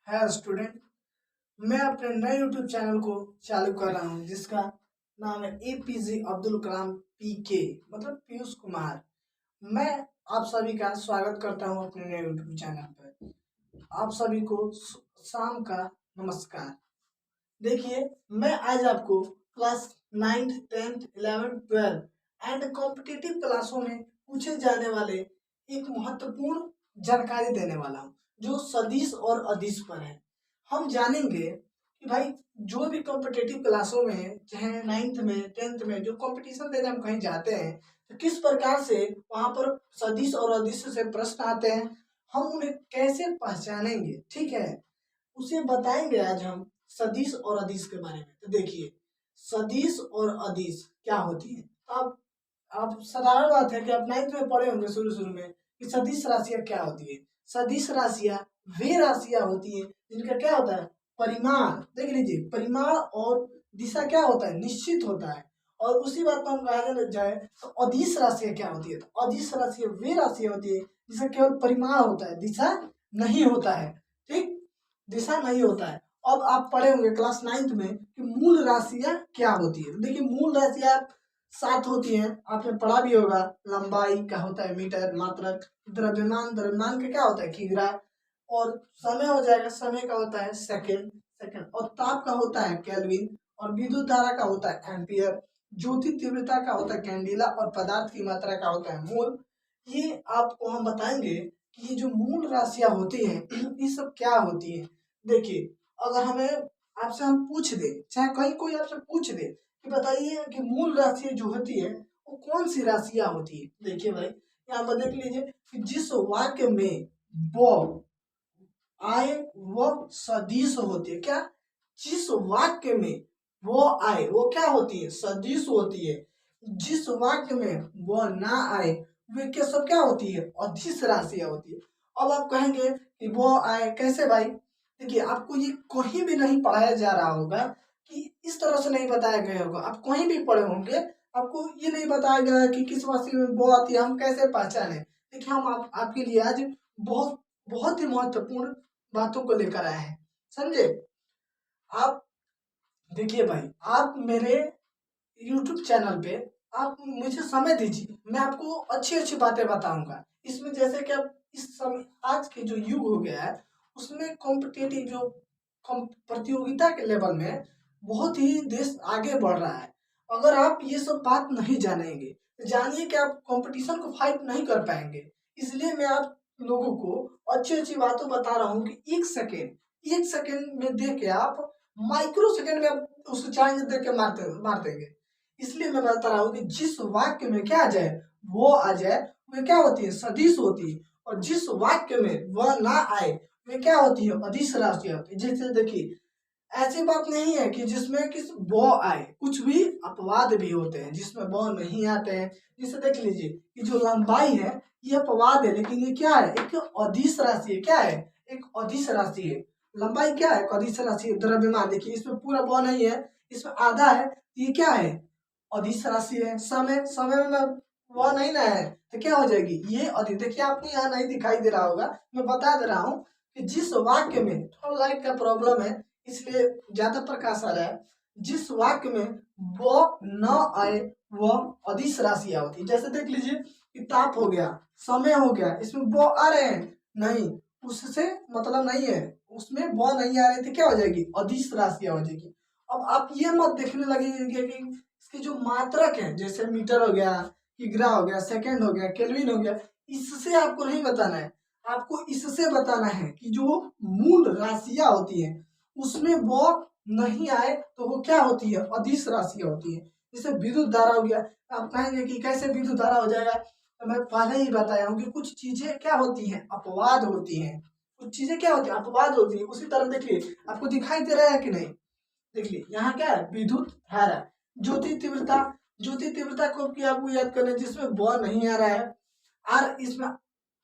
है स्टूडेंट। मैं अपने नए यूट्यूब चैनल को चालू कर रहा हूँ जिसका नाम है एपीजे अब्दुल कलाम पीके मतलब पीयूष कुमार। मैं आप सभी का स्वागत करता हूँ अपने नए यूट्यूब चैनल पर। आप सभी को शाम का नमस्कार। देखिए, मैं आज आपको class 9th 10th 11th 12th and competitive क्लासों में पूछे जाने वाले एक महत्वपूर्ण जानकारी देने वाला हूँ जो सदिश और अदिश पर है। हम जानेंगे कि भाई जो भी कॉम्पिटिटिव क्लासों में चाहे 9th में 10th में जो कंपटीशन देने हम कहीं जाते हैं तो किस प्रकार से वहां पर सदिश और अदिश से प्रश्न आते हैं, हम उन्हें कैसे पहचानेंगे, ठीक है, उसे बताएंगे आज हम सदिश और अदिश के बारे में। तो देखिए, सदिश और अदिश क्या होती है। आप साधारण बात है कि आप 9th में पढ़े होंगे शुरू शुरू में कि सदिश राशियां क्या होती है। सदिश राशियां वे राशियां होती हैं जिनका क्या होता है, परिमाण। देख लीजिए, परिमाण और दिशा क्या होता है, निश्चित होता है। और उसी बात पर हम कहा जाए तो अदिश राशियां क्या होती है। तो अदिश राशियां वे राशियां होती है जिसका केवल परिमाण होता है, दिशा नहीं होता है। ठीक, दिशा नहीं होता है। अब आप पढ़े होंगे क्लास 9th में कि मूल राशियां क्या होती है। देखिए, मूल राशियां 7 होती हैं, आपने पढ़ा भी होगा। लंबाई का होता है मीटर, मात्रक, द्रव्यमान, द्रव्यमान का क्या होता है, किग्रा। और समय हो जाएगा, समय का होता है सेकंड, और ताप का होता है केल्विन, और विद्युत धारा का होता है एम्पियर, ज्योति तीव्रता का होता है कैंडिला, और पदार्थ की मात्रा का होता है मोल। ये आपको हम बताएंगे कि ये जो मूल राशियां होती हैं ये सब क्या होती है। देखिए, अगर हमें आपसे हम पूछ दे, चाहे कहीं कोई आपसे पूछ दे कि बताइए कि मूल राशि जो होती है वो कौन सी राशियां होती है। देखिए भाई, यहाँ पर देख लीजिए कि जिस वाक्य में वो आए वह सदिश होती है। क्या, जिस वाक्य में वो आए वो क्या होती है, सदिश होती है। जिस वाक्य में वो ना आए वे क्या सब क्या होती है, अदिश राशियां होती है। अब आप कहेंगे कि वो आए कैसे भाई। देखिए, आपको ये कहीं भी नहीं पढ़ाया जा रहा होगा कि इस तरह से नहीं बताया गया होगा। आप कहीं भी पढ़े होंगे, आपको ये नहीं बताया गया है कि किस राशि में वो आती है, हम कैसे पहचाने। देखिए, हम आपके लिए आज बहुत बहुत ही महत्वपूर्ण बातों को लेकर आए हैं, समझे। आप देखिए भाई, आप मेरे YouTube चैनल पे आप मुझे समय दीजिए, मैं आपको अच्छी अच्छी बातें बताऊंगा। इसमें जैसे कि आप इस समय आज के जो युग हो गया है उसमें कॉम्पिटिटिव जो प्रतियोगिता के लेवल में बहुत ही देश आगे बढ़ रहा है। अगर आप ये सब बात नहीं जानेंगे तो जानिए कि आप कंपटीशन को फाइट नहीं कर पाएंगे। इसलिए मैं आप लोगों को अच्छी अच्छी बातें बता रहा हूँ कि एक सेकेंड में देख के आप माइक्रो सेकेंड में आप उसको चैलेंज देख के मार देंगे। इसलिए मैं बता रहा हूँ कि जिस वाक्य में क्या आ जाए वो आ जाए वे क्या होती है, सदिश होती है। और जिस वाक्य में वह ना आए वे क्या होती है, अदिश राशियां होती है। जैसे देखिए, ऐसी बात नहीं है कि जिसमें किस ब आए, कुछ भी अपवाद भी होते हैं जिसमें ब नहीं आते हैं। जिसे देख लीजिए कि जो लंबाई है ये अपवाद है, लेकिन ये क्या है, एक अदिश राशि है। क्या है, एक अदिश राशि है। लंबाई क्या है, अदिश राशि है। द्रव्यमान देखिए, इसमें पूरा ब नहीं है, इसमें आधा है, ये क्या है, अदिश राशि है। समय, समय में वह नहीं ना है तो क्या हो जाएगी, ये अदिश। देखिए, आपको यहाँ नहीं दिखाई दे रहा होगा, मैं बता दे रहा हूँ कि जिस वाक्य में थोड़ा लाइट का प्रॉब्लम है इसलिए ज्यादा प्रकाश आ रहा है। जिस वाक्य में वो न आए वह अदिश राशियां होती है। जैसे देख लीजिए कि ताप हो गया, समय हो गया, इसमें वो आ रहे हैं नहीं, उससे मतलब नहीं है, उसमें वो नहीं आ रहे थे, क्या हो जाएगी, अदिश राशियां हो जाएगी। अब आप ये मत देखने लगेंगे कि इसकी जो मात्रक है, जैसे मीटर हो गया, किग्रा हो गया, सेकंड हो गया, केल्विन हो गया, इससे आपको नहीं बताना है। आपको इससे बताना है कि जो मूल राशियां होती हैं उसमें वो नहीं आए तो वो क्या होती है, अदिश राशियां होती है। जैसे विद्युत धारा हो गया, आप कहेंगे कि कैसे विद्युत धारा हो जाएगा, तो मैं पहले ही बताया हूँ कि कुछ चीजें क्या होती हैं, अपवाद होती हैं। कुछ चीजें क्या होती है, अपवाद होती है। उसी तरह देखिए, आपको दिखाई दे रहा है कि नहीं। देखिए यहाँ क्या है, विद्युत धारा। ज्योति तीव्रता, ज्योति तीव्रता को भी आपको याद करना है, जिसमें ब नहीं आ रहा है, आर इसमें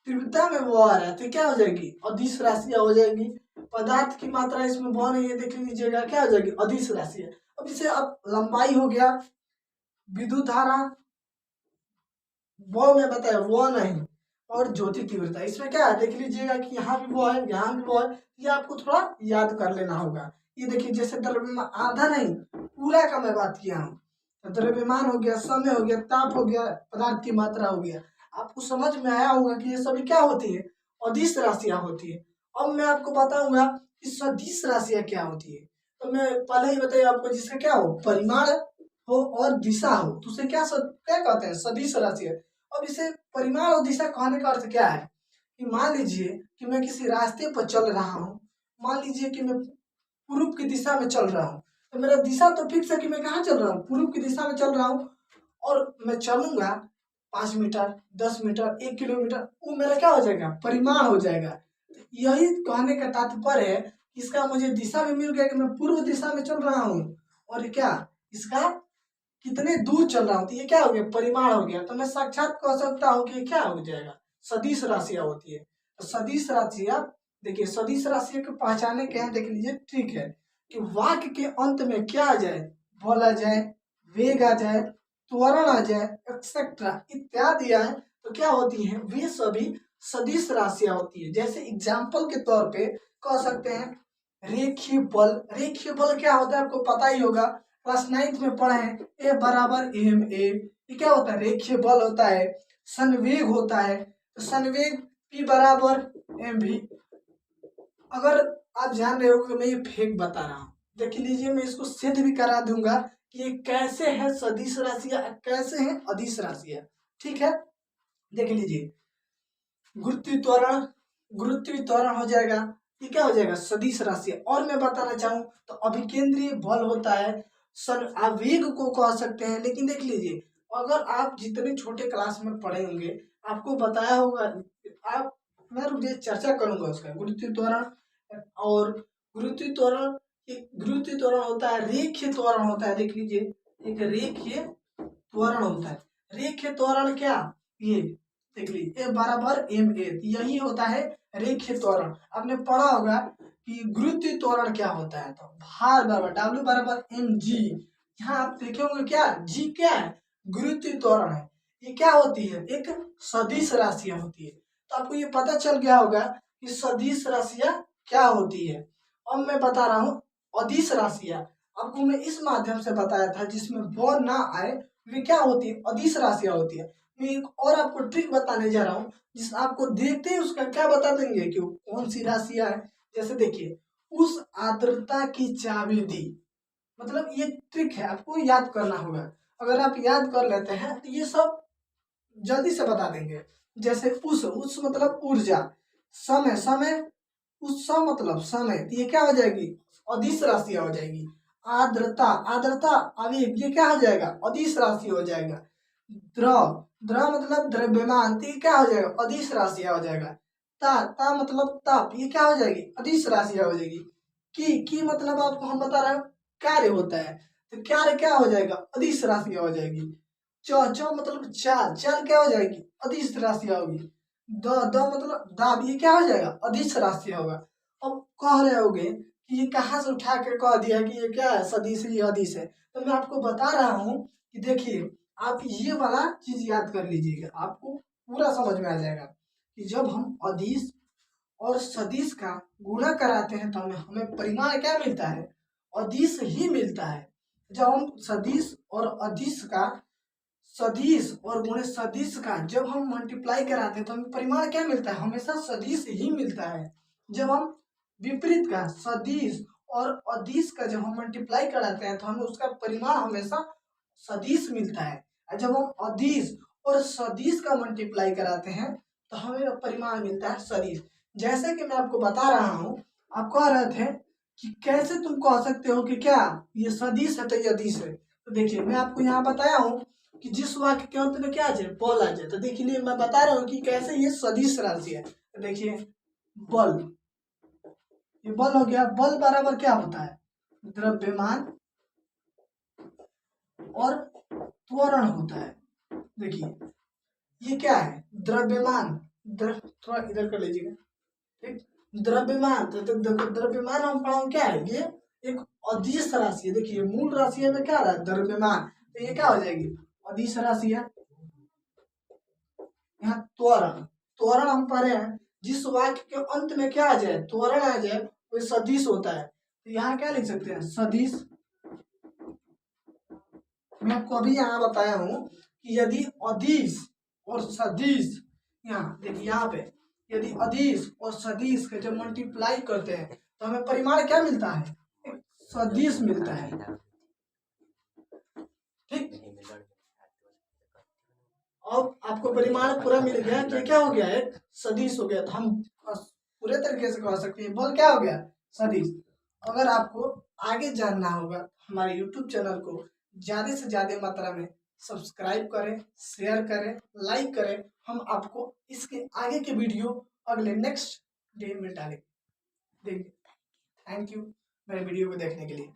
तीव्रता में वो आ रहा है तो क्या हो जाएगी, अदिश राशियां हो जाएगी। पदार्थ की मात्रा इसमें ब नहीं है, देख लीजिएगा क्या हो जाएगी, अदिश राशि है। अब इसे अब लंबाई हो गया, विद्युत धारा वो मैं बताया वो नहीं, और ज्योति तीव्रता। इसमें क्या है देख लीजिएगा कि यहाँ भी वो है, यहाँ भी वो है, ये आपको थोड़ा याद कर लेना होगा। ये देखिए जैसे द्रव्यमान आधा नहीं पूरा का मैं बात किया हूँ, तो द्रव्यमान हो गया, समय हो गया, ताप हो गया, पदार्थ की मात्रा हो गया। आपको समझ में आया होगा कि ये सभी क्या होती है, अदिश राशियां होती है। अब मैं आपको बताऊंगा कि सदिश राशियां क्या होती है। तो मैं पहले ही बताइए आपको, जिसका क्या हो परिमाण हो और दिशा हो तो उसे क्या कहते हैं, सदिश राशियां। अब इसे परिमाण और दिशा कहने का अर्थ क्या है कि मान लीजिए कि मैं किसी रास्ते पर चल रहा हूँ, मान लीजिए कि मैं पूर्व की दिशा में चल रहा हूँ, तो मेरा दिशा तो फिक्स है कि मैं कहाँ चल रहा हूँ, पूर्व की दिशा में चल रहा हूँ। और मैं चलूंगा 5 मीटर, 10 मीटर, 1 किलोमीटर, वो मेरा क्या हो जाएगा, परिमाण हो जाएगा। तो यही कहने का तात्पर्य है कि इसका मुझे दिशा भी मिल गया कि मैं पूर्व दिशा में चल रहा हूँ, और क्या इसका कितने दूर चल रहा हूँ, तो ये क्या हो गया, परिमाण हो गया। तो मैं साक्षात कह सकता हूँ कि क्या हो जाएगा, सदिश राशियां होती है। तो सदिश राशियां देखिए, सदिश राशियों को पहचाने के हैं देख लीजिए, ठीक है, कि वाक्य के अंत में क्या आ जाए, बल आ जाए, वेग आ जाए, त्वरण आ जाए, एक्सेट्रा इत्यादि आए, तो क्या होती है, वे सभी सदिश राशियां होती है। जैसे एग्जाम्पल के तौर पे कह सकते हैं रेखीय बल। रेखीय बल क्या होता है आपको पता ही होगा, क्लास 9th में पढ़े हैं, ए बराबर एम ए। ये क्या होता है, रेखीय बल होता है। संवेग होता है, तो संवेग पी बराबर एम भी। अगर आप जान रहे हो कि मैं ये फेक बता रहा हूँ, देख लीजिए मैं इसको सिद्ध भी करा दूंगा कि ये कैसे है सदिश राशियां, कैसे है अदिश राशियां। ठीक है, देख लीजिए गुरुत्व त्वरण, गुरुत्व त्वरण हो जाएगा, ये क्या हो जाएगा, सदिश राशि। और मैं बताना चाहूँ तो अभिकेंद्रीय बल होता है, आवेग को कह सकते हैं। लेकिन देख लीजिए अगर आप जितने छोटे क्लास में पढ़े होंगे आपको बताया होगा, आप मैं रुक चर्चा करूंगा उसका गुरुत्व त्वरण। और गुरुत्व त्वरण, गुरुत्व त्वरण होता है, रेखीय त्वरण होता है। देख लीजिए एक रेखीय त्वरण होता है। रेखीय त्वरण क्या, ये देख लीजिए ए बराबर एम ए, यही होता है रेखीय त्वरण। आपने पढ़ा होगा कि गुरुत्व त्वरण क्या होता है, तो भार बराबर डब्ल्यू बराबर एम जी। यहाँ आप देखे होंगे क्या, जी क्या है, गुरुत्व त्वरण है। ये क्या होती है, एक सदिश राशियां होती है। तो आपको ये पता चल गया होगा कि सदिश राशियां क्या होती है। अब मैं बता रहा हूँ अदिश राशियां। आपको मैं इस माध्यम से बताया था जिसमें ब ना आए, वे क्या होती है, अदिश राशियां होती है। मैं एक और आपको ट्रिक बताने जा रहा हूँ जिस आपको देखते ही उसका क्या बता देंगे कि वो कौन सी राशियां है। जैसे देखिए उस आर्द्रता की चाबी दी, मतलब ये ट्रिक है, आपको याद करना होगा। अगर आप याद कर लेते हैं तो ये सब जल्दी से बता देंगे। जैसे उस मतलब ऊर्जा, समय, समय उत्सव मतलब समय, तो ये क्या हो जाएगी, अदिश राशि हो जाएगी। आर्द्रता, आर्द्रता आवेग, ये क्या हो जाएगा, अदिश राशि हो जाएगा। द्रव, द्रव मतलब द्रव्यमान, तो ये क्या हो जाएगा, अदिश राशि हो जाएगा। ता मतलब ताप, ये क्या हो जाएगी, अदिश राशि हो जाएगी। की मतलब आपको हम बता रहे हैं कार्य होता है, तो कार्य क्या हो जाएगा, अदिश राशि हो जाएगी। च मतलब चाल, चाल क्या हो जाएगी, अदिश राशि होगी। द मतलब दाब, ये क्या हो जाएगा, अदिश राशि होगा। अब कह रहे होगे कि ये कहाँ से उठा के कह दिया कि ये क्या है, सदिश ही अदिश है। तो मैं आपको बता रहा हूँ कि देखिए आप ये वाला चीज याद कर लीजिएगा, आपको पूरा समझ में आ जाएगा कि जब हम अदिश और सदिश का गुणा कराते हैं तो हमें हमें परिमाण क्या मिलता है, अदिश ही मिलता है। जब हम सदिश और अदिश का, सदिश और गुणे सदिश का जब हम मल्टीप्लाई कराते हैं तो हमें परिमाण क्या मिलता है, हमेशा सदिश ही मिलता है। जब हम विपरीत का सदिश और अदिश का जब हम मल्टीप्लाई कराते हैं तो हमें उसका परिमाण हमेशा सदिश मिलता है। और जब हम अदिश और सदिश का मल्टीप्लाई कराते हैं तो हमें परिमाण मिलता है सदिश। जैसे कि मैं आपको बता रहा हूँ, आप कह रहे थे कि कैसे तुम कह सकते हो कि क्या ये सदिश है तो ये अदिश है। तो देखिए मैं आपको यहाँ बताया हूँ कि जिस वाक्य के अंत में क्या आ जाए, बल आ जाए। तो देखिए मैं बता रहा हूँ कि कैसे ये सदिश राशि है। तो देखिए बल, ये बल हो गया, बल बराबर क्या होता है, द्रव्यमान और त्वरण होता है। देखिए ये क्या है, द्रव्यमान, थोड़ा इधर कर लीजिएगा, ठीक, द्रव्यमान। तो देखो द्रव्यमान हम पढ़ा क्या है, ये एक अदिश राशि है। देखिए मूल राशि में क्या आ रहा है, द्रव्यमान, तो ये क्या हो जाएगी, अदिश राशि है। यहाँ त्वरण, त्वरण हम पढ़े हैं, जिस वाक्य के अंत में क्या आ जाए, त्वरण आ जाए, वो सदिश होता है। तो यहाँ क्या लिख सकते हैं, सदिश। मैं आपको अभी यहाँ बताया हूँ कि यदि अदिश और सदिश, यहाँ देखिए यहाँ पे, यदि अदिश और सदिश के जब मल्टीप्लाई करते हैं तो हमें परिमाण क्या मिलता है, एक सदिश मिलता है। ठीक, और आपको परिमाण पूरा मिल गया तो क्या हो गया, एक सदिश हो गया। तो हम पूरे तरीके से कह सकते हैं बल क्या हो गया, सदिश। अगर आपको आगे जानना होगा हमारे YouTube चैनल को ज्यादा से ज्यादा मात्रा में सब्सक्राइब करें, शेयर करें, लाइक करें। हम आपको इसके आगे के वीडियो अगले नेक्स्ट डे में डालेंगे। देखिए, थैंक यू मेरे वीडियो को देखने के लिए।